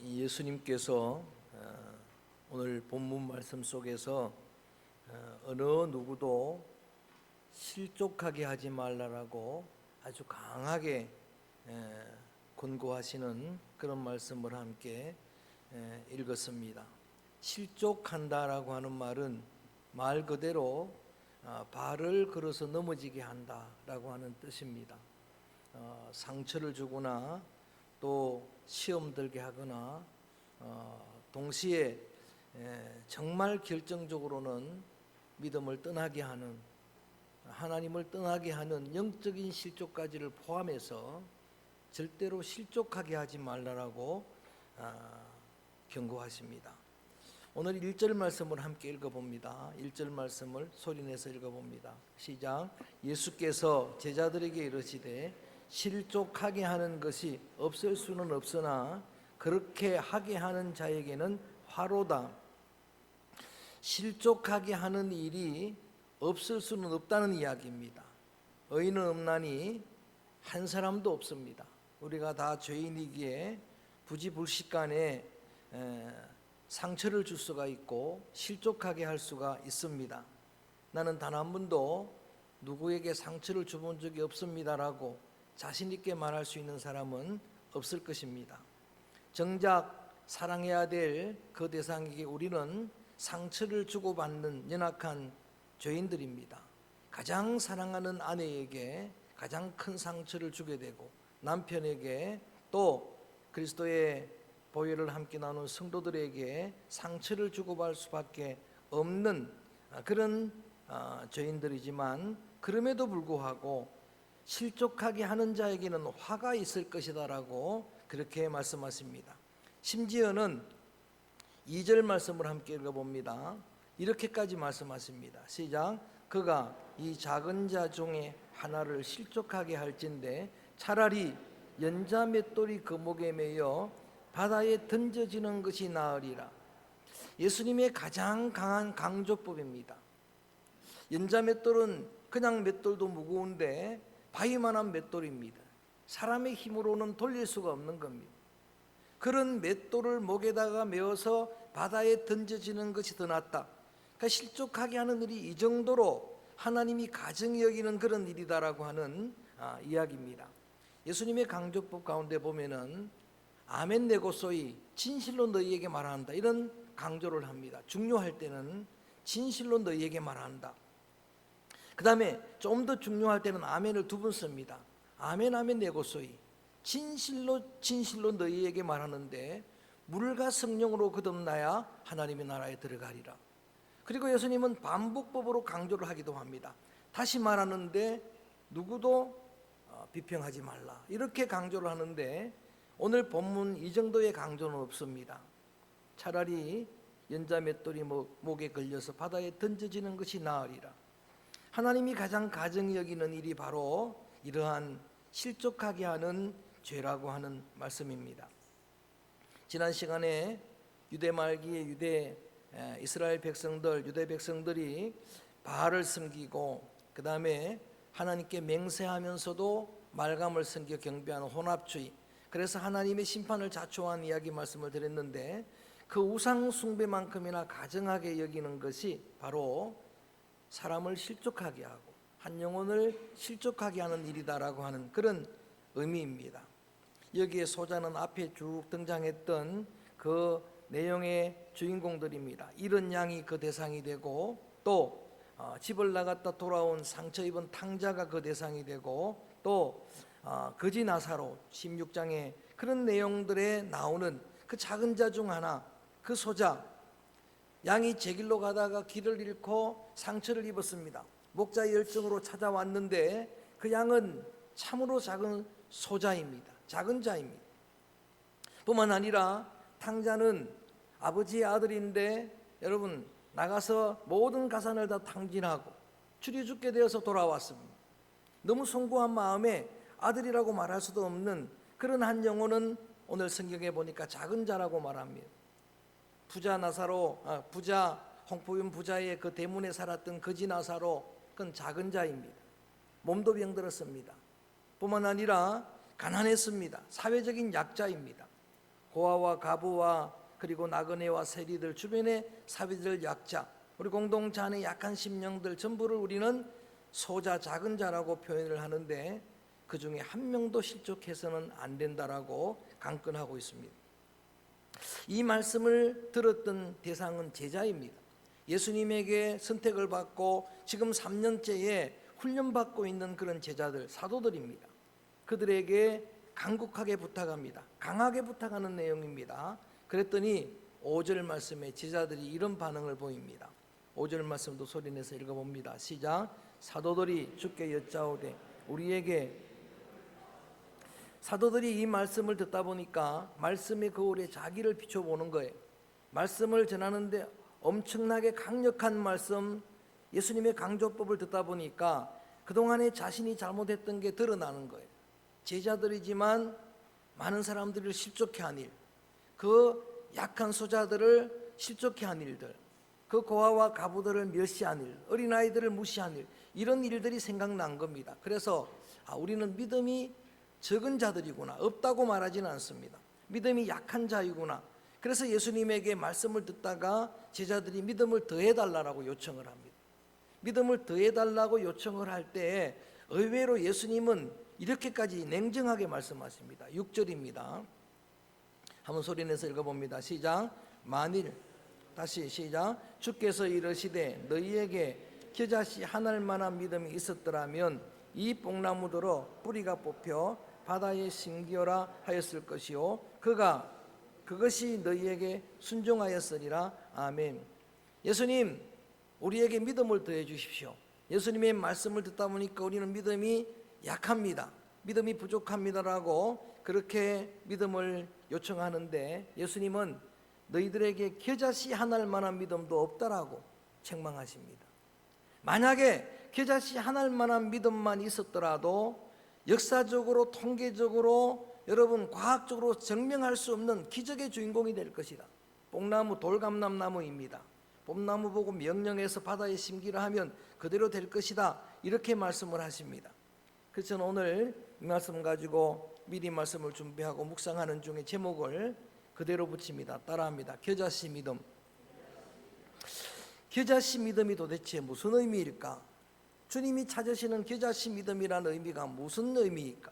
예수님께서 오늘 본문 말씀 속에서 어느 누구도 실족하게 하지 말라라고 아주 강하게 권고하시는 그런 말씀을 함께 읽었습니다. 실족한다라고 하는 말은 말 그대로 발을 걸어서 넘어지게 한다라고 하는 뜻입니다. 상처를 주거나 또 시험 들게 하거나 동시에 정말 결정적으로는 믿음을 떠나게 하는, 하나님을 떠나게 하는 영적인 실족까지를 포함해서 절대로 실족하게 하지 말라라고 경고하십니다. 오늘 1절 말씀을 함께 읽어봅니다. 1절 말씀을 소리내서 읽어봅니다. 시작. 예수께서 제자들에게 이르시되 실족하게 하는 것이 없을 수는 없으나 그렇게 하게 하는 자에게는 화로다. 실족하게 하는 일이 없을 수는 없다는 이야기입니다. 의인은 없나니 한 사람도 없습니다. 우리가 다 죄인이기에 부지불식간에 상처를 줄 수가 있고 실족하게 할 수가 있습니다. 나는 단 한 번도 누구에게 상처를 줘본 적이 없습니다라고 자신 있게 말할 수 있는 사람은 없을 것입니다. 정작 사랑해야 될 그 대상에게 우리는 상처를 주고받는 연약한 죄인들입니다. 가장 사랑하는 아내에게 가장 큰 상처를 주게 되고, 남편에게, 또 그리스도의 보혈을 함께 나눈 성도들에게 상처를 주고받을 수밖에 없는 그런 죄인들이지만, 그럼에도 불구하고 실족하게 하는 자에게는 화가 있을 것이다라고 그렇게 말씀하십니다. 심지어는 2절 말씀을 함께 읽어봅니다. 이렇게까지 말씀하십니다. 시작. 그가 이 작은 자 중에 하나를 실족하게 할진대 차라리 연자 맷돌이 그 목에 매여 바다에 던져지는 것이 나으리라. 예수님의 가장 강한 강조법입니다. 연자 맷돌은 그냥 맷돌도 무거운데 바위만한 맷돌입니다. 사람의 힘으로는 돌릴 수가 없는 겁니다. 그런 맷돌을 목에다가 메어서 바다에 던져지는 것이 더 낫다. 그러니까 실족하게 하는 일이 이 정도로 하나님이 가증히 여기는 그런 일이다라고 하는 이야기입니다. 예수님의 강조법 가운데 보면은 아멘 네고소이, 진실로 너희에게 말한다, 이런 강조를 합니다. 중요할 때는 진실로 너희에게 말한다. 그 다음에 좀 더 중요할 때는 아멘을 2번 씁니다. 아멘 아멘 네고소이, 진실로 진실로 너희에게 말하는데 물과 성령으로 거듭나야 하나님의 나라에 들어가리라. 그리고 예수님은 반복법으로 강조를 하기도 합니다. 다시 말하는데 누구도 비평하지 말라, 이렇게 강조를 하는데 오늘 본문 이 정도의 강조는 없습니다. 차라리 연자 맷돌이 목에 걸려서 바다에 던져지는 것이 나으리라. 하나님이 가장 가증히 여기는 일이 바로 이러한 실족하게 하는 죄라고 하는 말씀입니다. 지난 시간에 유대 말기의 이스라엘 백성들, 유대 백성들이 바알을 섬기고 그 다음에 하나님께 맹세하면서도 말감을 섬겨 경배하는 혼합주의, 그래서 하나님의 심판을 자초한 이야기 말씀을 드렸는데, 그 우상 숭배만큼이나 가증하게 여기는 것이 바로 사람을 실족하게 하고 한 영혼을 실족하게 하는 일이다라고 하는 그런 의미입니다. 여기에 소자는 앞에 쭉 등장했던 그 내용의 주인공들입니다. 잃은 양이 그 대상이 되고, 또 집을 나갔다 돌아온 상처 입은 탕자가 그 대상이 되고, 또 거지 나사로 16장에 그런 내용들에 나오는 그 작은 자 중 하나, 그 소자, 양이 제 길로 가다가 길을 잃고 상처를 입었습니다. 목자의 열정으로 찾아왔는데 그 양은 참으로 작은 소자입니다. 작은 자입니다. 뿐만 아니라 탕자는 아버지의 아들인데 여러분, 나가서 모든 가산을 다 탕진하고 추리 죽게 되어서 돌아왔습니다. 너무 송구한 마음에 아들이라고 말할 수도 없는 그런 한 영혼은 오늘 성경에 보니까 작은 자라고 말합니다. 부자 홍포윤 부자의 그 대문에 살았던 거지 나사로, 그건 작은 자입니다. 몸도 병들었습니다. 뿐만 아니라 가난했습니다. 사회적인 약자입니다. 고아와 가부와 그리고 나그네와 세리들, 주변의 사비들, 약자, 우리 공동체 안에 약한 심령들 전부를 우리는 소자, 작은 자라고 표현을 하는데 그 중에 한 명도 실족해서는 안 된다라고 강권하고 있습니다. 이 말씀을 들었던 대상은 제자입니다. 예수님에게 선택을 받고 지금 3년째에 훈련받고 있는 그런 제자들, 사도들입니다. 그들에게 간곡하게 부탁합니다. 강하게 부탁하는 내용입니다. 그랬더니 5절 말씀에 제자들이 이런 반응을 보입니다. 5절 말씀도 소리내서 읽어봅니다. 시작. 사도들이 주께 여짜오되 우리에게, 사도들이 이 말씀을 듣다 보니까 말씀의 거울에 자기를 비춰보는 거예요. 말씀을 전하는데 엄청나게 강력한 말씀, 예수님의 강조법을 듣다 보니까 그동안에 자신이 잘못했던 게 드러나는 거예요. 제자들이지만 많은 사람들을 실족해 한 일, 그 약한 소자들을 실족해 한 일들, 그 고아와 가부들을 멸시한 일, 어린아이들을 무시한 일, 이런 일들이 생각난 겁니다. 그래서 우리는 믿음이 적은 자들이구나, 없다고 말하지는 않습니다. 믿음이 약한 자이구나. 그래서 예수님에게 말씀을 듣다가 제자들이 믿음을 더해달라고 요청을 합니다. 믿음을 더해달라고 요청을 할 때 의외로 예수님은 이렇게까지 냉정하게 말씀하십니다. 6절입니다. 한번 소리내서 읽어봅니다. 시작. 만일, 다시 시작. 주께서 이르시되 너희에게 겨자씨 한 알만한 믿음이 있었더라면 이 뽕나무더러 뿌리가 뽑혀 바다에 심기어라 하였을 것이요 그것이 너희에게 순종하였으리라. 아멘. 예수님, 우리에게 믿음을 더해 주십시오. 예수님의 말씀을 듣다 보니까 우리는 믿음이 약합니다. 믿음이 부족합니다라고 그렇게 믿음을 요청하는데 예수님은 너희들에게 겨자씨 한 알만한 믿음도 없다라고 책망하십니다. 만약에 겨자씨 한 알만한 믿음만 있었더라도 역사적으로, 통계적으로, 여러분 과학적으로 증명할 수 없는 기적의 주인공이 될 것이다. 뽕나무, 돌감람나무입니다. 뽕나무 보고 명령해서 바다에 심기라 하면 그대로 될 것이다, 이렇게 말씀을 하십니다. 그래서 저는 오늘 이 말씀 가지고 미리 말씀을 준비하고 묵상하는 중에 제목을 그대로 붙입니다. 따라합니다. 겨자씨 믿음. 겨자씨 믿음이 도대체 무슨 의미일까? 주님이 찾으시는 겨자씨 믿음이라는 의미가 무슨 의미일까?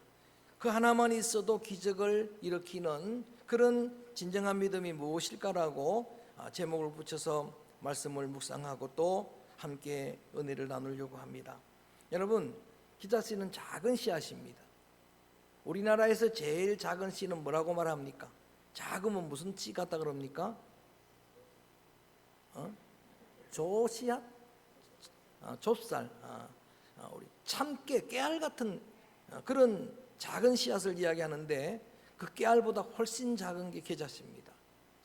그 하나만 있어도 기적을 일으키는 그런 진정한 믿음이 무엇일까라고 제목을 붙여서 말씀을 묵상하고 또 함께 은혜를 나누려고 합니다. 여러분, 겨자씨는 작은 씨앗입니다. 우리나라에서 제일 작은 씨는 뭐라고 말합니까? 작으면 무슨 씨 같다 그럽니까? 조씨앗? 좁쌀, 우리 참깨, 깨알 같은 그런 작은 씨앗을 이야기하는데 그 깨알보다 훨씬 작은 게 겨자씨입니다.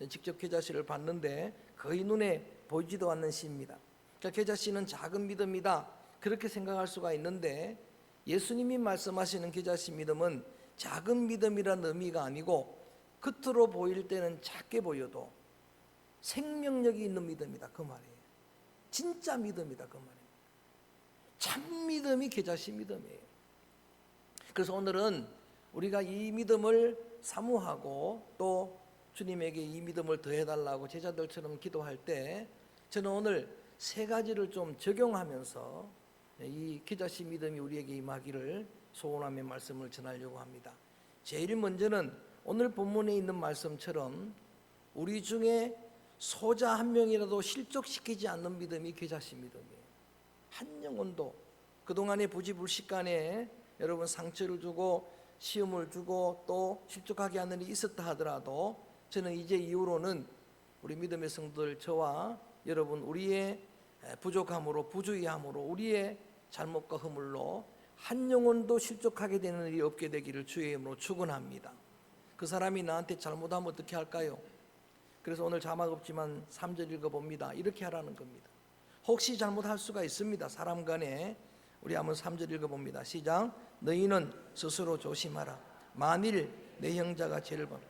직접 겨자씨를 봤는데 거의 눈에 보이지도 않는 씨입니다. 그러니까 겨자씨는 작은 믿음이다, 그렇게 생각할 수가 있는데 예수님이 말씀하시는 겨자씨 믿음은 작은 믿음이라는 의미가 아니고 겉으로 보일 때는 작게 보여도 생명력이 있는 믿음이다, 그 말이에요. 진짜 믿음이다, 그 말이에요. 참 믿음이 겨자씨 믿음이에요. 그래서 오늘은 우리가 이 믿음을 사모하고 또 주님에게 이 믿음을 더해달라고 제자들처럼 기도할 때 저는 오늘 세 가지를 좀 적용하면서 이 겨자씨 믿음이 우리에게 임하기를 소원하며 말씀을 전하려고 합니다. 제일 먼저는 오늘 본문에 있는 말씀처럼 우리 중에 소자 한 명이라도 실족시키지 않는 믿음이 겨자씨 믿음이에요. 한 영혼도 그동안의 부지불식간에 여러분 상처를 주고 시험을 주고 또 실족하게 하는 일이 있었다 하더라도 저는 이제 이후로는 우리 믿음의 성도들, 저와 여러분, 우리의 부족함으로, 부주의함으로, 우리의 잘못과 허물로 한 영혼도 실족하게 되는 일이 없게 되기를 주의 이름으로 축원합니다. 그 사람이 나한테 잘못하면 어떻게 할까요? 그래서 오늘 자막 없지만 3절 읽어봅니다. 이렇게 하라는 겁니다. 혹시 잘못할 수가 있습니다, 사람 간에. 우리 한번 3절 읽어봅니다. 시작. 너희는 스스로 조심하라. 만일 내 형제가 죄를 범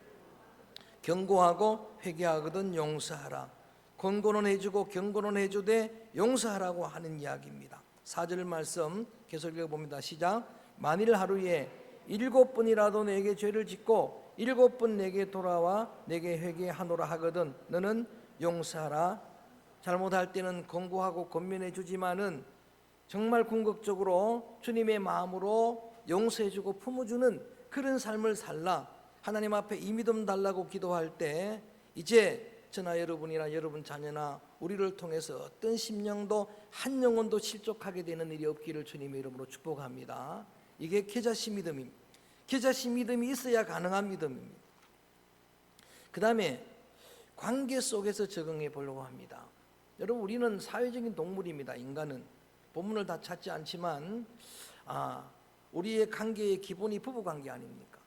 경고하고 회개하거든 용서하라. 권고는 해주고 경고는 해주되 용서하라고 하는 이야기입니다. 4절 말씀 계속 읽어봅니다. 시작. 만일 하루에 7번이라도 내게 죄를 짓고 7번 내게 돌아와 내게 회개하노라 하거든 너는 용서하라. 잘못할 때는 권고하고 권면해 주지만은 정말 궁극적으로 주님의 마음으로 용서해주고 품어주는 그런 삶을 살라. 하나님 앞에 이 믿음 달라고 기도할 때 이제 저나 여러분이나 여러분 자녀나 우리를 통해서 어떤 심령도 한 영혼도 실족하게 되는 일이 없기를 주님의 이름으로 축복합니다. 이게 겨자씨 믿음입니다. 겨자씨 믿음이 있어야 가능한 믿음입니다. 그 다음에 관계 속에서 적응해 보려고 합니다. 여러분, 우리는 사회적인 동물입니다. 인간은 본문을 다 찾지 않지만 우리의 관계의 기본이 부부관계 아닙니까?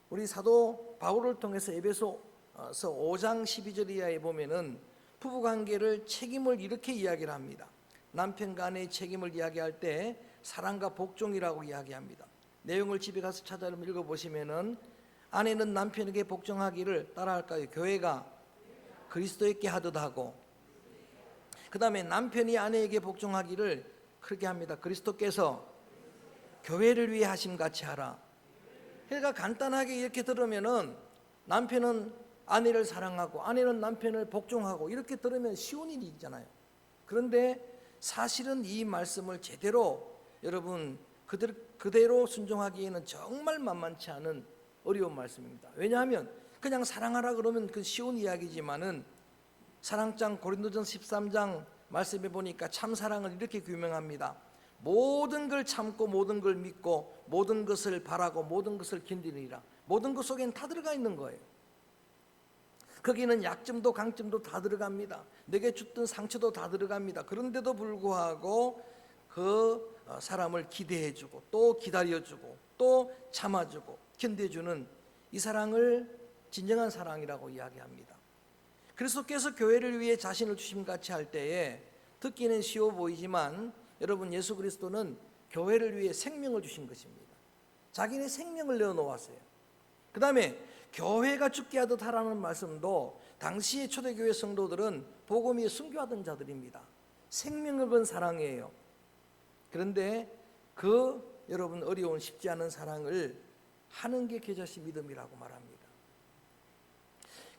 우리 사도 바울을 통해서 에베소서 5장 12절 이하에 보면은 부부관계를 책임을 이렇게 이야기를 합니다. 남편과 아내의 책임을 이야기할 때 사랑과 복종이라고 이야기합니다. 내용을 집에 가서 찾아 읽어보시면은 아내는 남편에게 복종하기를 따라할까요? 교회가 그리스도에게 하듯 하고, 그 다음에 남편이 아내에게 복종하기를 그렇게 합니다. 그리스도께서 교회를 위해 하심같이 하라. 그러니까 간단하게 이렇게 들으면은 남편은 아내를 사랑하고 아내는 남편을 복종하고 이렇게 들으면 쉬운 일이 있잖아요. 그런데 사실은 이 말씀을 제대로 여러분 그대로 순종하기에는 정말 만만치 않은 어려운 말씀입니다. 왜냐하면 그냥 사랑하라 그러면 그 쉬운 이야기지만은 사랑장 고린도전서 13장 말씀해 보니까 참 사랑을 이렇게 규명합니다. 모든 걸 참고 모든 걸 믿고 모든 것을 바라고 모든 것을 견디느니라. 모든 것 속에는 다 들어가 있는 거예요. 거기는 약점도 강점도 다 들어갑니다. 내게 줬던 상처도 다 들어갑니다. 그런데도 불구하고 그 사람을 기대해주고 또 기다려주고 또 참아주고 견뎌주는 이 사랑을 진정한 사랑이라고 이야기합니다. 그리스도께서 교회를 위해 자신을 주심같이 할 때에 듣기는 쉬워 보이지만 여러분, 예수 그리스도는 교회를 위해 생명을 주신 것입니다. 자기네 생명을 내어놓았어요. 그 다음에 교회가 죽게 하듯 하라는 말씀도 당시의 초대교회 성도들은 복음이 순교하던 자들입니다. 생명을 건 사랑이에요. 그런데 그 여러분 어려운 쉽지 않은 사랑을 하는 게 겨자씨 믿음이라고 말합니다.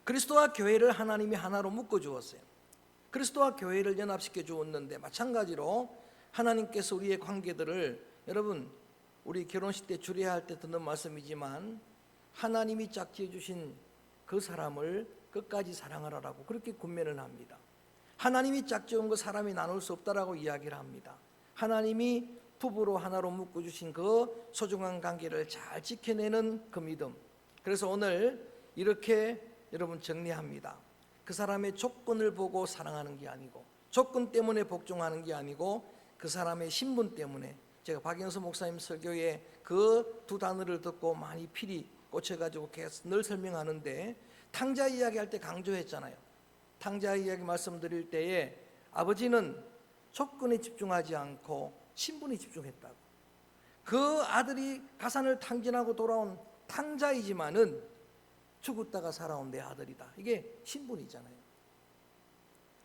그리스도와 교회를 하나님이 하나로 묶어 주었어요. 그리스도와 교회를 연합시켜 주었는데 마찬가지로 하나님께서 우리의 관계들을, 여러분 우리 결혼식 때 주례할 때 듣는 말씀이지만 하나님이 짝지어 주신 그 사람을 끝까지 사랑하라라고 그렇게 권면을 합니다. 하나님이 짝지은 거 사람이 나눌 수 없다라고 이야기를 합니다. 하나님이 부부로 하나로 묶어 주신 그 소중한 관계를 잘 지켜내는 그 믿음. 그래서 오늘 이렇게 여러분 정리합니다. 그 사람의 조건을 보고 사랑하는 게 아니고, 조건 때문에 복종하는 게 아니고, 그 사람의 신분 때문에. 제가 박영수 목사님 설교에 그 두 단어를 듣고 많이 필이 꽂혀가지고 계속 늘 설명하는데, 탕자 이야기할 때 강조했잖아요. 탕자 이야기 말씀드릴 때에 아버지는 조건에 집중하지 않고 신분에 집중했다고. 그 아들이 가산을 탕진하고 돌아온 탕자이지만은 죽었다가 살아온 내 아들이다. 이게 신분이잖아요.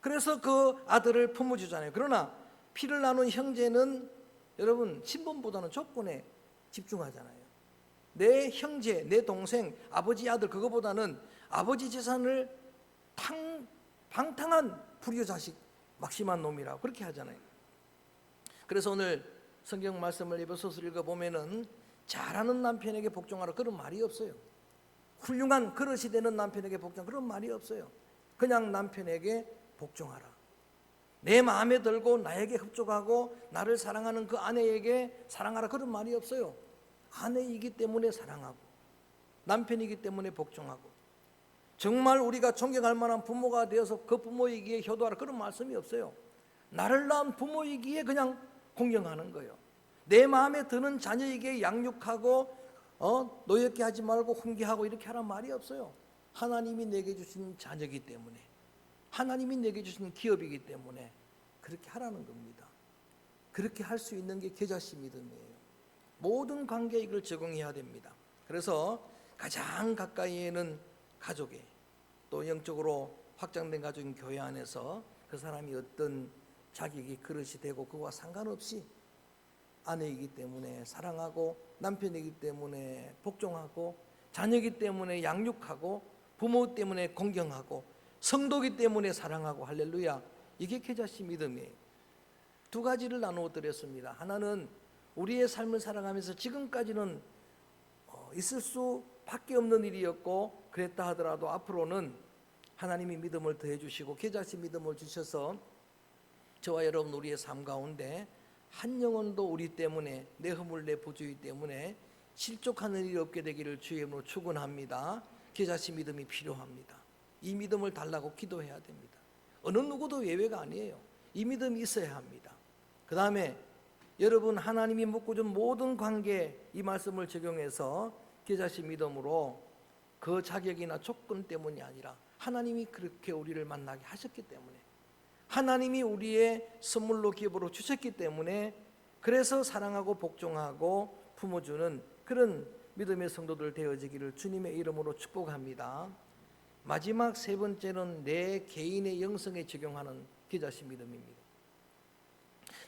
그래서 그 아들을 품어주잖아요. 그러나 피를 나눈 형제는 여러분 신분보다는 조건에 집중하잖아요. 내 형제, 내 동생, 아버지 아들 그거보다는 아버지 재산을 방탕한 불효 자식, 막심한 놈이라고 그렇게 하잖아요. 그래서 오늘 성경 말씀을 에베소서 읽어보면은 잘하는 남편에게 복종하라 그런 말이 없어요. 훌륭한 그릇이 되는 남편에게 복종 그런 말이 없어요. 그냥 남편에게 복종하라. 내 마음에 들고 나에게 흡족하고 나를 사랑하는 그 아내에게 사랑하라 그런 말이 없어요. 아내이기 때문에 사랑하고 남편이기 때문에 복종하고 정말 우리가 존경할 만한 부모가 되어서 그 부모이기에 효도하라 그런 말씀이 없어요. 나를 낳은 부모이기에 그냥 공경하는 거예요. 내 마음에 드는 자녀에게 양육하고 노엽게 하지 말고 훈계하고 이렇게 하란 말이 없어요. 하나님이 내게 주신 자녀이기 때문에, 하나님이 내게 주신 기업이기 때문에 그렇게 하라는 겁니다. 그렇게 할 수 있는 게 겨자씨 믿음이에요. 모든 관계에 이걸 적용해야 됩니다. 그래서 가장 가까이에는 가족에, 또 영적으로 확장된 가족인 교회 안에서 그 사람이 어떤 자격이 그릇이 되고 그와 상관없이 아내이기 때문에 사랑하고 남편이기 때문에 복종하고 자녀이기 때문에 양육하고 부모 때문에 공경하고 성도이기 때문에 사랑하고 할렐루야. 이게 계자씨 믿음이에요. 두 가지를 나누어 드렸습니다. 하나는 우리의 삶을 살아가면서 지금까지는 있을 수밖에 없는 일이었고 그랬다 하더라도 앞으로는 하나님이 믿음을 더해 주시고 계자씨 믿음을 주셔서 저와 여러분 우리의 삶 가운데 한 영혼도 우리 때문에 내 허물 내 부주의 때문에 실족하는 일이 없게 되기를 주의 이름으로 축원합니다. 계자씨 믿음이 필요합니다. 이 믿음을 달라고 기도해야 됩니다. 어느 누구도 예외가 아니에요. 이 믿음이 있어야 합니다. 그 다음에 여러분 하나님이 묻고 준 모든 관계 이 말씀을 적용해서 계자씨 믿음으로 그 자격이나 조건 때문이 아니라 하나님이 그렇게 우리를 만나게 하셨기 때문에 하나님이 우리의 선물로 기업으로 주셨기 때문에 그래서 사랑하고 복종하고 품어주는 그런 믿음의 성도들 되어지기를 주님의 이름으로 축복합니다. 마지막 세 번째는 내 개인의 영성에 적용하는 계자씨 믿음입니다.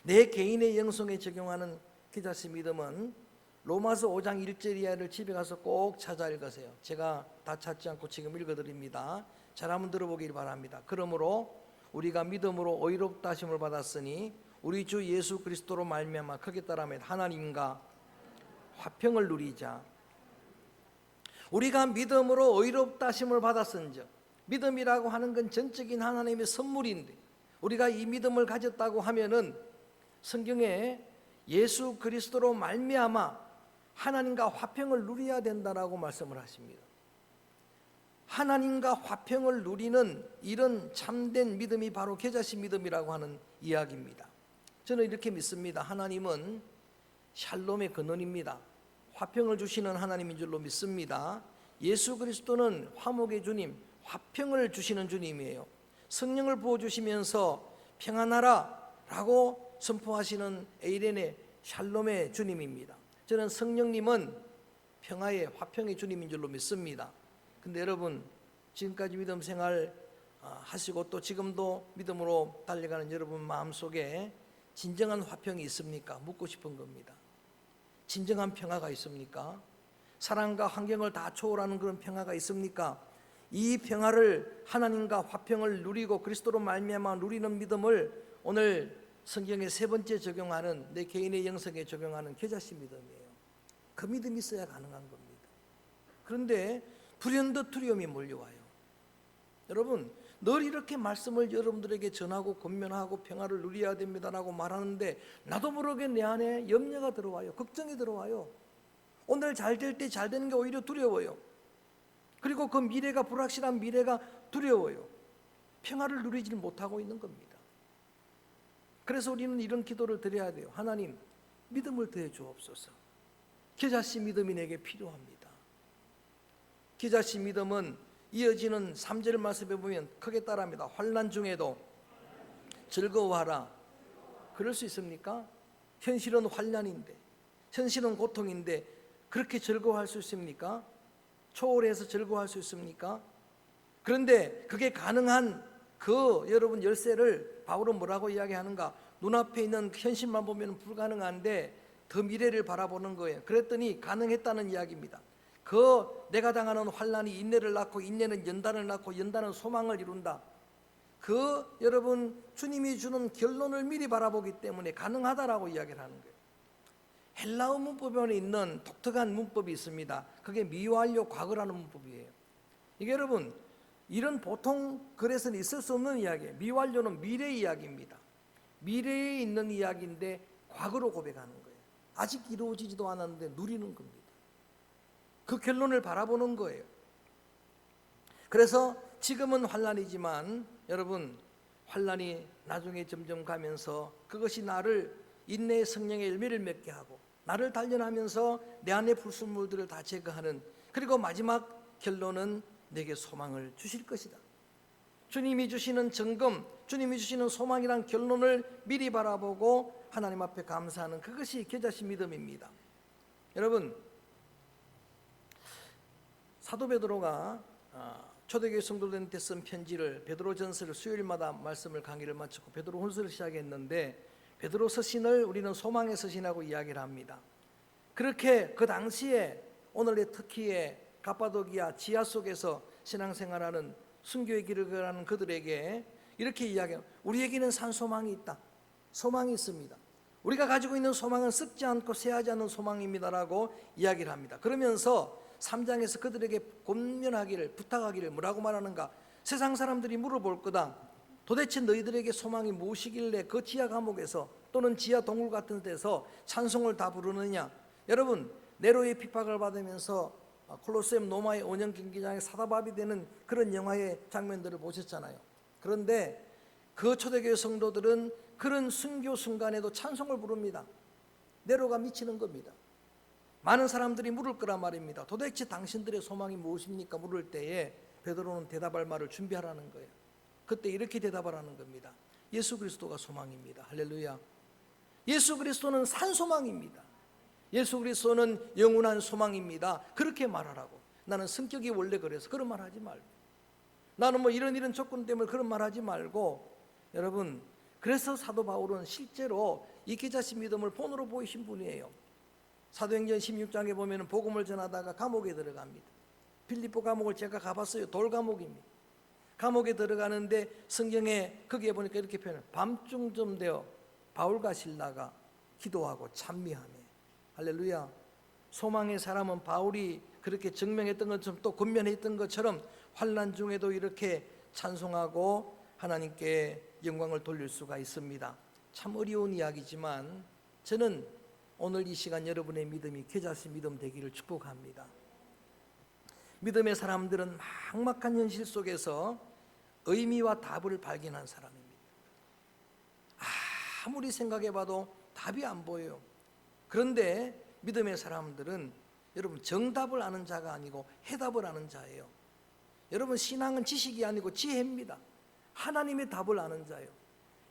내 개인의 영성에 적용하는 계자씨 믿음은 로마서 5장 1절 이하를 집에 가서 꼭 찾아 읽으세요. 제가 다 찾지 않고 지금 읽어드립니다. 잘 한번 들어보길 바랍니다. 그러므로 우리가 믿음으로 의롭다 하심을 받았으니 우리 주 예수 그리스도로 말미암아 크게 따라며 하나님과 화평을 누리자. 우리가 믿음으로 의롭다 하심을 받았은즉, 믿음이라고 하는 건 전적인 하나님의 선물인데 우리가 이 믿음을 가졌다고 하면은 성경에 예수 그리스도로 말미암아 하나님과 화평을 누려야 된다라고 말씀을 하십니다. 하나님과 화평을 누리는 이런 참된 믿음이 바로 계자씨 믿음이라고 하는 이야기입니다. 저는 이렇게 믿습니다. 하나님은 샬롬의 근원입니다. 화평을 주시는 하나님인 줄로 믿습니다. 예수 그리스도는 화목의 주님, 화평을 주시는 주님이에요. 성령을 부어주시면서 평안하라 라고 선포하시는 에이렌의 샬롬의 주님입니다. 저는 성령님은 평화의 화평의 주님인 줄로 믿습니다. 근데 여러분 지금까지 믿음 생활 하시고 또 지금도 믿음으로 달려가는 여러분 마음속에 진정한 화평이 있습니까? 묻고 싶은 겁니다. 진정한 평화가 있습니까? 사랑과 환경을 다 초월하는 그런 평화가 있습니까? 이 평화를 하나님과 화평을 누리고 그리스도로 말미암아 누리는 믿음을 오늘 성경의 세 번째 적용하는 내 개인의 영성에 적용하는 계자씨 믿음이에요. 그 믿음이 있어야 가능한 겁니다. 그런데 불현듯 두려움이 몰려와요. 여러분 늘 이렇게 말씀을 여러분들에게 전하고 권면하고 평화를 누려야 됩니다라고 말하는데 나도 모르게 내 안에 염려가 들어와요. 걱정이 들어와요. 오늘 잘 될 때 잘 되는 게 오히려 두려워요. 그리고 그 미래가 불확실한 미래가 두려워요. 평화를 누리지 못하고 있는 겁니다. 그래서 우리는 이런 기도를 드려야 돼요. 하나님 믿음을 더해 주옵소서. 계자씨 믿음이 내게 필요합니다. 계자씨 믿음은 이어지는 3절 말씀에 보면 크게 따라합니다. 환난 중에도 즐거워하라. 그럴 수 있습니까? 현실은 환난인데, 현실은 고통인데 그렇게 즐거워할 수 있습니까? 초월해서 즐거워할 수 있습니까? 그런데 그게 가능한 그 여러분 열쇠를 바울은 뭐라고 이야기하는가? 눈앞에 있는 현실만 보면 불가능한데 더 미래를 바라보는 거예요. 그랬더니 가능했다는 이야기입니다. 그 내가 당하는 환난이 인내를 낳고 인내는 연단을 낳고 연단은 소망을 이룬다. 그 여러분 주님이 주는 결론을 미리 바라보기 때문에 가능하다라고 이야기를 하는 거예요. 헬라어 문법에 있는 독특한 문법이 있습니다. 그게 미완료 과거라는 문법이에요. 이게 여러분 이런 보통 글에서는 있을 수 없는 이야기예요. 미완료는 미래 이야기입니다. 미래에 있는 이야기인데 과거로 고백하는 거예요. 아직 이루어지지도 않았는데 누리는 겁니다. 그 결론을 바라보는 거예요. 그래서 지금은 환난이지만 여러분 환난이 나중에 점점 가면서 그것이 나를 인내의 성령의 열매를 맺게 하고 나를 단련하면서 내 안의 불순물들을 다 제거하는, 그리고 마지막 결론은 내게 소망을 주실 것이다. 주님이 주시는 점검, 주님이 주시는 소망이란 결론을 미리 바라보고 하나님 앞에 감사하는 그것이 계자씨 믿음입니다. 여러분 사도 베드로가 초대교회 성도들한테 쓴 편지를 베드로전서를 수요일마다 말씀을 강의를 마치고 베드로 혼서를 시작했는데 베드로 서신을 우리는 소망의 서신하고 이야기를 합니다. 그렇게 그 당시에 오늘의 터키에 가파도기아 지하 속에서 신앙생활하는 순교의 길을 걸어가는 그들에게 이렇게 이야기해요. 우리에게는 산 소망이 있다. 소망이 있습니다. 우리가 가지고 있는 소망은 썩지 않고 쇠하지 않는 소망입니다라고 이야기를 합니다. 그러면서 3장에서 그들에게 권면하기를, 부탁하기를 뭐라고 말하는가? 세상 사람들이 물어볼 거다. 도대체 너희들에게 소망이 무엇이길래 그 지하 감옥에서 또는 지하 동굴 같은 데서 찬송을 다 부르느냐? 여러분, 네로의 핍박을 받으면서 콜로세움 로마의 원형 경기장에 사다밥이 되는 그런 영화의 장면들을 보셨잖아요. 그런데 그 초대교회 성도들은 그런 순교 순간에도 찬송을 부릅니다. 네로가 미치는 겁니다. 많은 사람들이 물을 거란 말입니다. 도대체 당신들의 소망이 무엇입니까? 물을 때에 베드로는 대답할 말을 준비하라는 거예요. 그때 이렇게 대답하라는 겁니다. 예수 그리스도가 소망입니다. 할렐루야. 예수 그리스도는 산 소망입니다. 예수 그리스도는 영원한 소망입니다. 그렇게 말하라고. 나는 성격이 원래 그래서 그런 말 하지 말고, 나는 뭐 이런 조건 때문에 그런 말 하지 말고, 여러분, 그래서 사도 바울은 실제로 이 기자씨 믿음을 본으로 보이신 분이에요. 사도행전 16장에 보면 복음을 전하다가 감옥에 들어갑니다. 빌립보 감옥을 제가 가봤어요. 돌 감옥입니다. 감옥에 들어가는데 성경에 거기에 보니까 이렇게 표현해요. 밤중쯤 되어 바울과 실라가 기도하고 찬미하며. 할렐루야. 소망의 사람은 바울이 그렇게 증명했던 것처럼 또 권면했던 것처럼 환난 중에도 이렇게 찬송하고 하나님께 영광을 돌릴 수가 있습니다. 참 어려운 이야기지만 저는 오늘 이 시간 여러분의 믿음이 겨자씨 믿음 되기를 축복합니다. 믿음의 사람들은 막막한 현실 속에서 의미와 답을 발견한 사람입니다. 아무리 생각해봐도 답이 안 보여요. 그런데 믿음의 사람들은 여러분 정답을 아는 자가 아니고 해답을 아는 자예요. 여러분 신앙은 지식이 아니고 지혜입니다. 하나님의 답을 아는 자예요.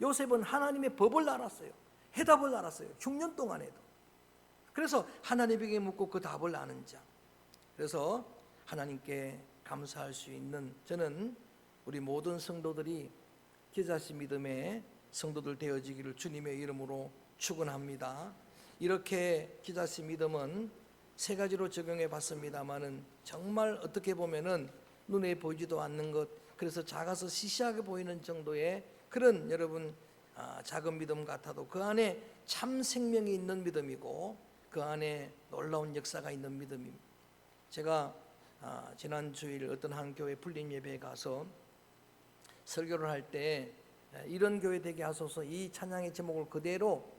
요셉은 하나님의 법을 알았어요. 해답을 알았어요. 흉년 동안에도. 그래서 하나님에게 묻고 그 답을 아는 자. 그래서 하나님께 감사할 수 있는, 저는 우리 모든 성도들이 겨자씨 믿음의 성도들 되어지기를 주님의 이름으로 축원합니다. 이렇게 겨자씨 믿음은 세 가지로 적용해 봤습니다만은 정말 어떻게 보면은 눈에 보이지도 않는 것, 그래서 작아서 시시하게 보이는 정도의 그런 여러분 작은 믿음 같아도 그 안에 참 생명이 있는 믿음이고 그 안에 놀라운 역사가 있는 믿음입니다. 제가 지난 주일 어떤 한 교회 불림 예배에 가서 설교를 할 때 이런 교회 되게 하소서, 이 찬양의 제목을 그대로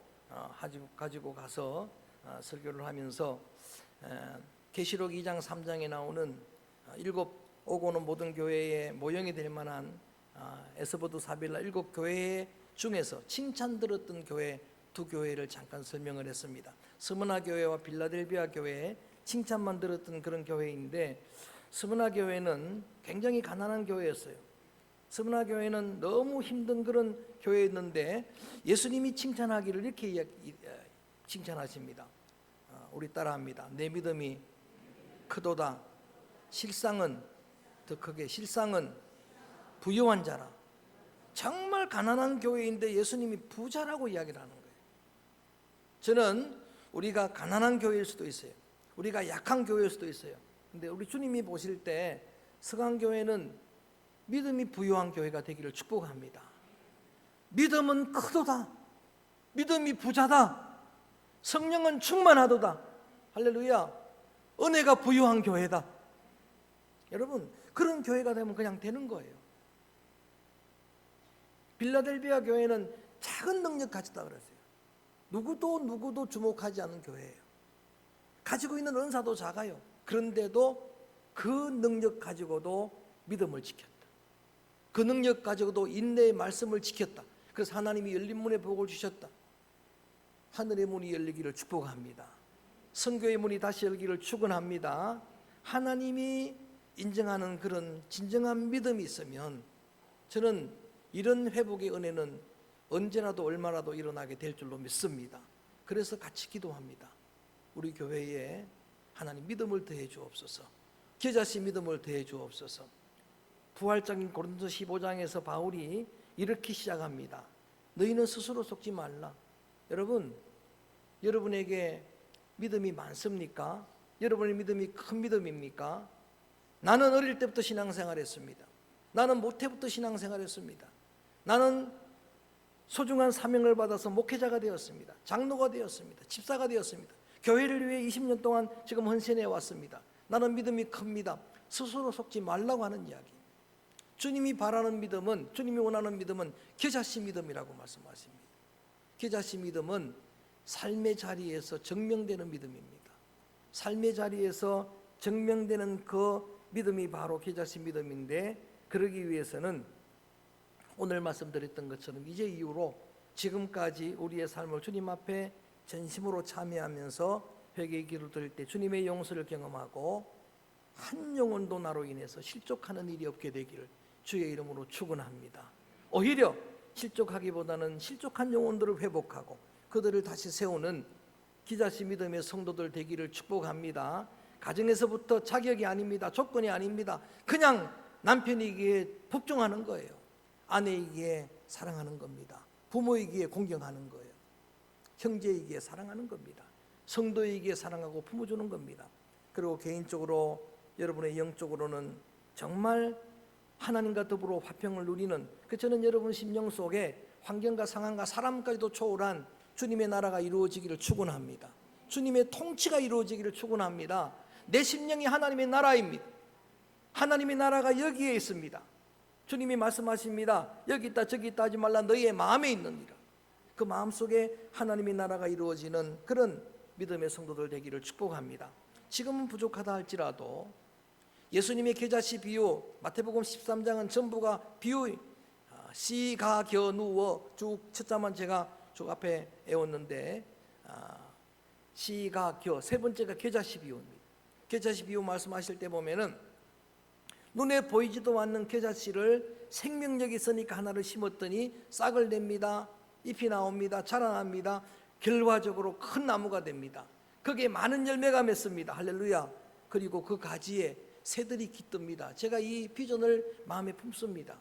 가지고 가서 설교를 하면서 계시록 2장 3장에 나오는 일곱 오고는 모든 교회에 모형이 될 만한 에스보드 사빌라 일곱 교회 중에서 칭찬 들었던 교회 두 교회를 잠깐 설명을 했습니다. 스무나 교회와 빌라델비아 교회 칭찬만 들었던 그런 교회인데, 스무나 교회는 굉장히 가난한 교회였어요. 스무나 교회는 너무 힘든 그런 교회였는데 예수님이 칭찬하기를 이렇게 칭찬하십니다. 우리 따라합니다. 내 믿음이 크도다. 실상은 더 크게, 실상은 부유한 자라. 정말 가난한 교회인데 예수님이 부자라고 이야기를 하는 거예요. 저는 우리가 가난한 교회일 수도 있어요. 우리가 약한 교회일 수도 있어요. 근데 우리 주님이 보실 때 서강교회는 믿음이 부유한 교회가 되기를 축복합니다. 믿음은 크도다. 믿음이 부자다. 성령은 충만하도다. 할렐루야. 은혜가 부유한 교회다. 여러분, 그런 교회가 되면 그냥 되는 거예요. 빌라델비아 교회는 작은 능력 가졌다 그랬어요. 누구도 주목하지 않는 교회예요. 가지고 있는 은사도 작아요. 그런데도 그 능력 가지고도 믿음을 지켰다. 그 능력 가지고도 인내의 말씀을 지켰다. 그래서 하나님이 열린 문에 복을 주셨다. 하늘의 문이 열리기를 축복합니다. 선교의 문이 다시 열기를 축원합니다. 하나님이 인정하는 그런 진정한 믿음이 있으면 저는 이런 회복의 은혜는 언제라도 얼마라도 일어나게 될 줄로 믿습니다. 그래서 같이 기도합니다. 우리 교회에 하나님 믿음을 더해 주옵소서. 겨자씨 믿음을 더해 주옵소서. 부활적인 고린도 15장에서 바울이 이렇게 시작합니다. 너희는 스스로 속지 말라. 여러분, 여러분에게 믿음이 많습니까? 여러분의 믿음이 큰 믿음입니까? 나는 어릴 때부터 신앙생활했습니다. 나는 모태부터 신앙생활했습니다. 나는 소중한 사명을 받아서 목회자가 되었습니다. 장로가 되었습니다. 집사가 되었습니다. 교회를 위해 20년 동안 지금 헌신해 왔습니다. 나는 믿음이 큽니다. 스스로 속지 말라고 하는 이야기. 주님이 바라는 믿음은, 주님이 원하는 믿음은 겨자씨 믿음이라고 말씀하십니다. 겨자씨 믿음은 삶의 자리에서 증명되는 믿음입니다. 삶의 자리에서 증명되는 그 믿음이 바로 겨자씨 믿음인데, 그러기 위해서는 오늘 말씀드렸던 것처럼 이제 이후로 지금까지 우리의 삶을 주님 앞에 전심으로 참여하면서 회개의 기도를 드릴 때 주님의 용서를 경험하고 한 영혼도 나로 인해서 실족하는 일이 없게 되기를 주의 이름으로 축원합니다. 오히려 실족하기보다는 실족한 영혼들을 회복하고 그들을 다시 세우는 기자씨 믿음의 성도들 되기를 축복합니다. 가정에서부터 자격이 아닙니다. 조건이 아닙니다. 그냥 남편이기에 복종하는 거예요. 아내이기에 사랑하는 겁니다. 부모이기에 공경하는 거예요. 형제이기에 사랑하는 겁니다. 성도이기에 사랑하고 품어주는 겁니다. 그리고 개인적으로 여러분의 영적으로는 정말 하나님과 더불어 화평을 누리는, 저는 여러분 심령 속에 환경과 상황과 사람까지도 초월한 주님의 나라가 이루어지기를 축원합니다. 주님의 통치가 이루어지기를 축원합니다. 내 심령이 하나님의 나라입니다. 하나님의 나라가 여기에 있습니다. 주님이 말씀하십니다. 여기 있다 저기 있다 하지 말라, 너희의 마음에 있느니라. 그 마음속에 하나님의 나라가 이루어지는 그런 믿음의 성도들 되기를 축복합니다. 지금은 부족하다 할지라도 예수님의 겨자씨 비유, 마태복음 13장은 전부가 비유, 씨가 겨 누워, 쭉 첫자만 제가 쭉 앞에 애웠는데 씨가 겨, 세 번째가 겨자씨 비유입니다. 겨자씨 비유 말씀하실 때 보면은 눈에 보이지도 않는 겨자씨를 생명력이 있으니까 하나를 심었더니 싹을 냅니다. 잎이 나옵니다. 자라납니다. 결과적으로 큰 나무가 됩니다. 거기에 많은 열매가 맺습니다. 할렐루야. 그리고 그 가지에 새들이 깃듭니다. 제가 이 비전을 마음에 품습니다.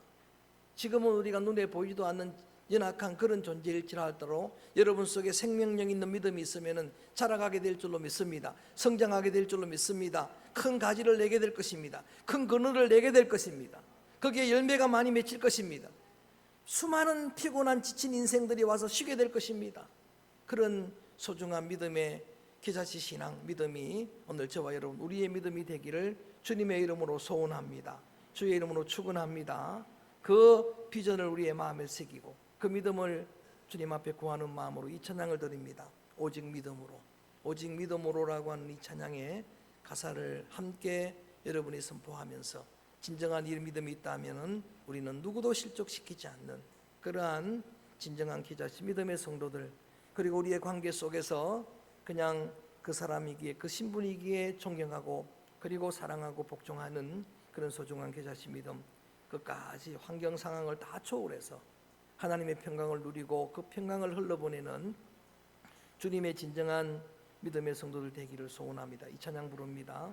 지금은 우리가 눈에 보이지도 않는 연약한 그런 존재일지라도 여러분 속에 생명력 있는 믿음이 있으면 자라가게 될 줄로 믿습니다. 성장하게 될 줄로 믿습니다. 큰 가지를 내게 될 것입니다. 큰 그늘을 내게 될 것입니다. 거기에 열매가 많이 맺힐 것입니다. 수많은 피곤한 지친 인생들이 와서 쉬게 될 것입니다. 그런 소중한 믿음의 겨자씨 신앙 믿음이 오늘 저와 여러분 우리의 믿음이 되기를 주님의 이름으로 소원합니다. 주의 이름으로 축원합니다. 그 비전을 우리의 마음에 새기고 그 믿음을 주님 앞에 구하는 마음으로 이 찬양을 드립니다. 오직 믿음으로, 오직 믿음으로라고 하는 이 찬양의 가사를 함께 여러분이 선포하면서 진정한 이 믿음이 있다면 우리는 누구도 실족시키지 않는 그러한 진정한 겨자씨 믿음의 성도들, 그리고 우리의 관계 속에서 그냥 그 사람이기에 그 신분이기에 존경하고 그리고 사랑하고 복종하는 그런 소중한 겨자씨 믿음, 끝까지 환경 상황을 다 초월해서 하나님의 평강을 누리고 그 평강을 흘러보내는 주님의 진정한 믿음의 성도들 되기를 소원합니다. 이 찬양 부릅니다.